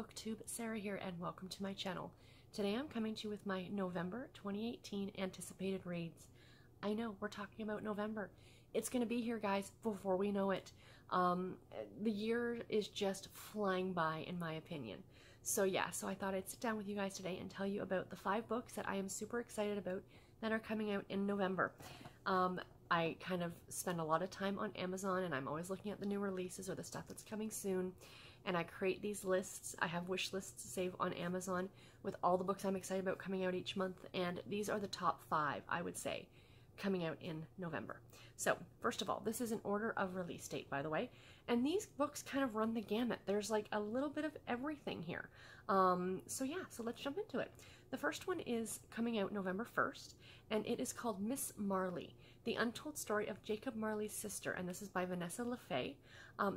Booktube, Sarah here, and welcome to my channel. Today I'm coming to you with my November 2018 anticipated reads. I know, we're talking about November. It's going to be here, guys, before we know it. The year is just flying by, in my opinion. So yeah, I thought I'd sit down with you guys today and tell you about the 5 books that I am super excited about that are coming out in November. I kind of spend a lot of time on Amazon, and I'm always looking at the new releases or the stuff that's coming soon, and I create these lists. I have wish lists to save on Amazon with all the books I'm excited about coming out each month, and these are the top 5, I would say, coming out in November. So first of all, this is an order of release date, by the way, and these books kind of run the gamut. There's like a little bit of everything here. So let's jump into it. The first one is coming out November 1st, and it is called Miss Marley, The Untold Story of Jacob Marley's Sister, and this is by Vanessa Lafaye.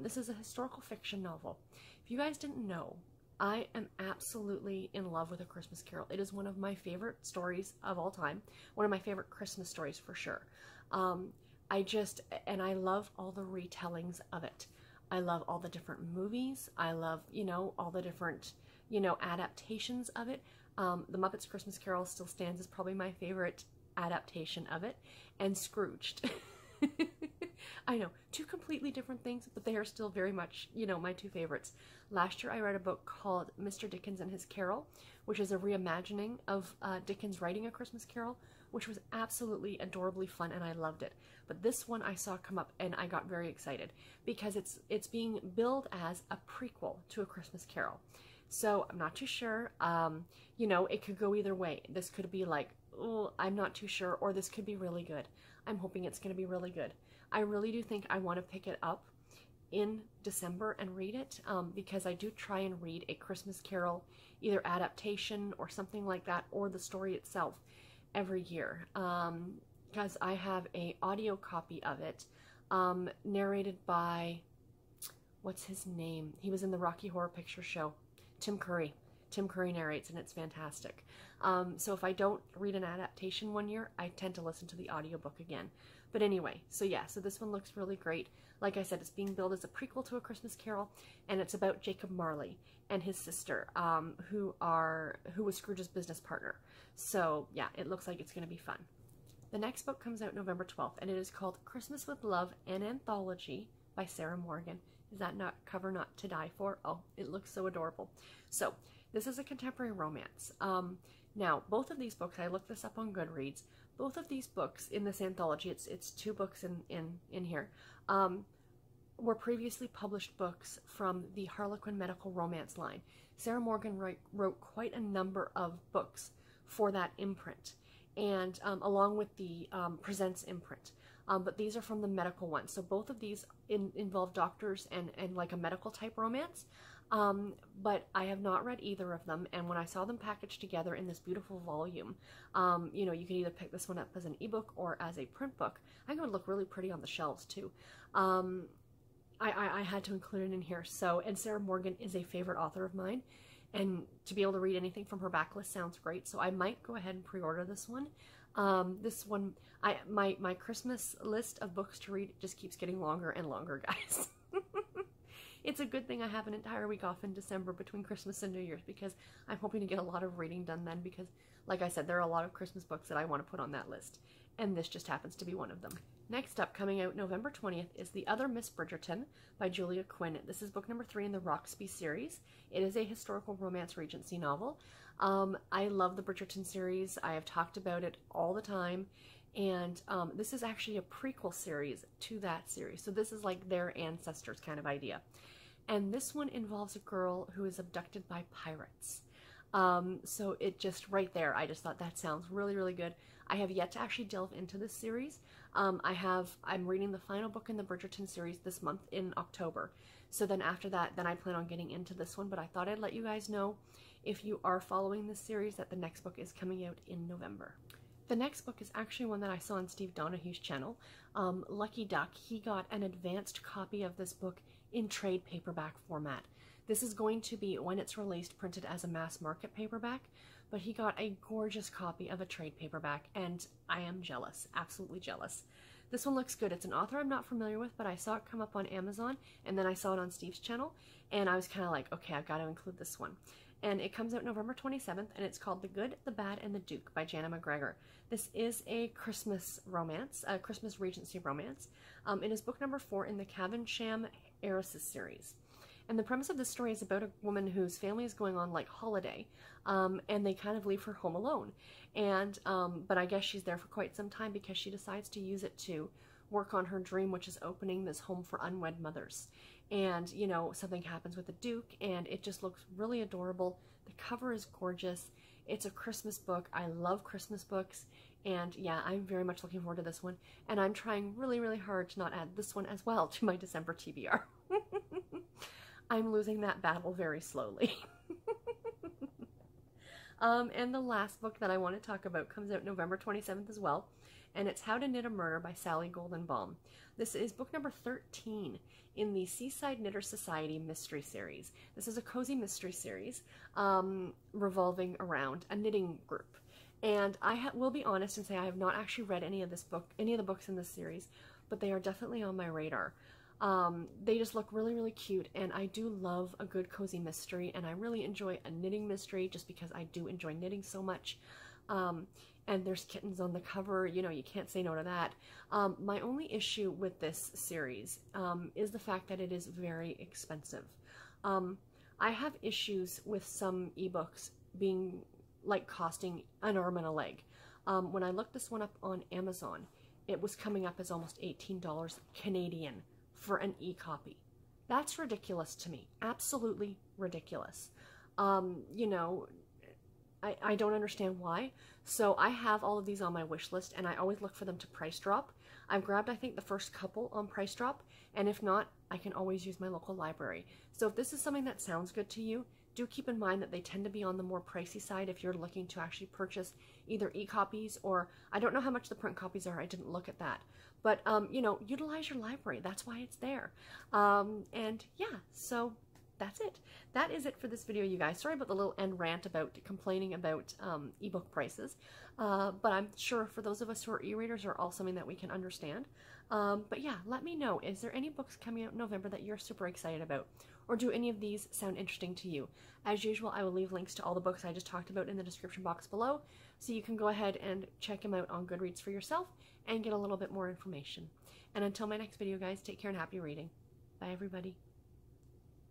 This is a historical fiction novel. If you guys didn't know, I am absolutely in love with A Christmas Carol. It is one of my favorite stories of all time. One of my favorite Christmas stories for sure. I love all the retellings of it. I love all the different movies. I love, all the different, adaptations of it. The Muppets Christmas Carol still stands as probably my favorite adaptation of it. And Scrooged. I know, 2 completely different things, but they are still very much, my 2 favorites. Last year I read a book called Mr. Dickens and His Carol, which is a reimagining of Dickens writing A Christmas Carol, which was absolutely adorably fun, and I loved it. But this one I saw come up, and I got very excited because it's being billed as a prequel to A Christmas Carol. So I'm not too sure. It could go either way. This could be like, oh, I'm not too sure, or this could be really good. I'm hoping it's going to be really good. I really do think I want to pick it up in December and read it, because I do try and read A Christmas Carol, either adaptation or something like that, or the story itself every year, because I have a audio copy of it, narrated by, what's his name? He was in the Rocky Horror Picture Show. Tim Curry. Tim Curry narrates, and it's fantastic. So if I don't read an adaptation one year, I tend to listen to the audiobook again. But anyway, so this one looks really great. Like I said, it's being billed as a prequel to A Christmas Carol, and it's about Jacob Marley and his sister, who was Scrooge's business partner. So yeah, it looks like it's going to be fun. The next book comes out November 12th, and it is called Christmas with Love, an Anthology by Sarah Morgan. Is that not cover not to die for? Oh, it looks so adorable. So this is a contemporary romance. Now, both of these books, I looked this up on Goodreads, both of these books in this anthology, it's 2 books in here, were previously published books from the Harlequin medical romance line. Sarah Morgan wrote quite a number of books for that imprint, and along with the Presents imprint. But these are from the medical one. So both of these involve doctors and like a medical type romance. But I have not read either of them. And when I saw them packaged together in this beautiful volume, you could either pick this one up as an ebook or as a print book. I think it would look really pretty on the shelves too. I had to include it in here. So, and Sarah Morgan is a favorite author of mine, and to be able to read anything from her backlist sounds great. So I might go ahead and pre-order this one. This one, my Christmas list of books to read just keeps getting longer and longer, guys. It's a good thing I have an entire week off in December between Christmas and New Year's, because I'm hoping to get a lot of reading done then, because like I said, there are a lot of Christmas books that I want to put on that list, and this just happens to be one of them. Next up, coming out November 20th, is The Other Miss Bridgerton by Julia Quinn. This is book number 3 in the Rokesbys series. It is a historical romance Regency novel. I love the Bridgerton series. I have talked about it all the time, and this is actually a prequel series to that series. So this is like their ancestors kind of idea. And this one involves a girl who is abducted by pirates. So it just, right there, I just thought that sounds really, really good. I have yet to actually delve into this series. I'm reading the final book in the Bridgerton series this month in October. So then after that, then I plan on getting into this one, but I thought I'd let you guys know, if you are following this series, that the next book is coming out in November. The next book is actually one that I saw on Steve Donahue's channel. Lucky Duck, he got an advanced copy of this book in trade paperback format. This is going to be, when it's released, printed as a mass market paperback, but he got a gorgeous copy of a trade paperback, and I am jealous, absolutely jealous. This one looks good. It's an author I'm not familiar with, but I saw it come up on Amazon, and then I saw it on Steve's channel, and I was kind of like, okay, I've got to include this one. And it comes out November 27th, and it's called The Good, the Bad, and the Duke by Janna MacGregor. This is a Christmas romance, a Christmas Regency romance. It is book number 4 in the Caversham Heiresses series. And the premise of this story is about a woman whose family is going on like holiday, and they kind of leave her home alone. And but I guess she's there for quite some time because she decides to use it to work on her dream, which is opening this home for unwed mothers. And, you know, something happens with the Duke, and it just looks really adorable. The cover is gorgeous. It's a Christmas book. I love Christmas books. And yeah, I'm very much looking forward to this one. And I'm trying really, really hard to not add this one as well to my December TBR. I'm losing that battle very slowly. And the last book that I want to talk about comes out November 27th as well. And it's How to Knit a Murder by Sally Goldenbaum. This is book number 13 in the Seaside Knitter Society mystery series. This is a cozy mystery series revolving around a knitting group. And I will be honest and say I have not actually read any of the books in this series, but they are definitely on my radar. They just look really, really cute, and I do love a good cozy mystery, and I really enjoy a knitting mystery just because I do enjoy knitting so much. And there's kittens on the cover, you know, you can't say no to that. My only issue with this series is the fact that it is very expensive. I have issues with some ebooks being like costing an arm and a leg. When I looked this one up on Amazon, it was coming up as almost $18 Canadian for an e-copy. That's ridiculous to me. Absolutely ridiculous. You know, I don't understand why. So I have all of these on my wish list, and I always look for them to price drop. I've grabbed, I think, the first couple on price drop, and if not, I can always use my local library. So if this is something that sounds good to you, do keep in mind that they tend to be on the more pricey side if you're looking to actually purchase either e-copies or, I don't know how much the print copies are, I didn't look at that. But, you know, utilize your library. That's why it's there. And yeah, so that's it. That is it for this video, you guys. Sorry about the little end rant about complaining about ebook prices, but I'm sure for those of us who are e-readers are all something that we can understand. But yeah, let me know, is there any books coming out in November that you're super excited about? Or do any of these sound interesting to you? As usual, I will leave links to all the books I just talked about in the description box below, so you can go ahead and check them out on Goodreads for yourself and get a little bit more information. And until my next video, guys, take care and happy reading. Bye, everybody.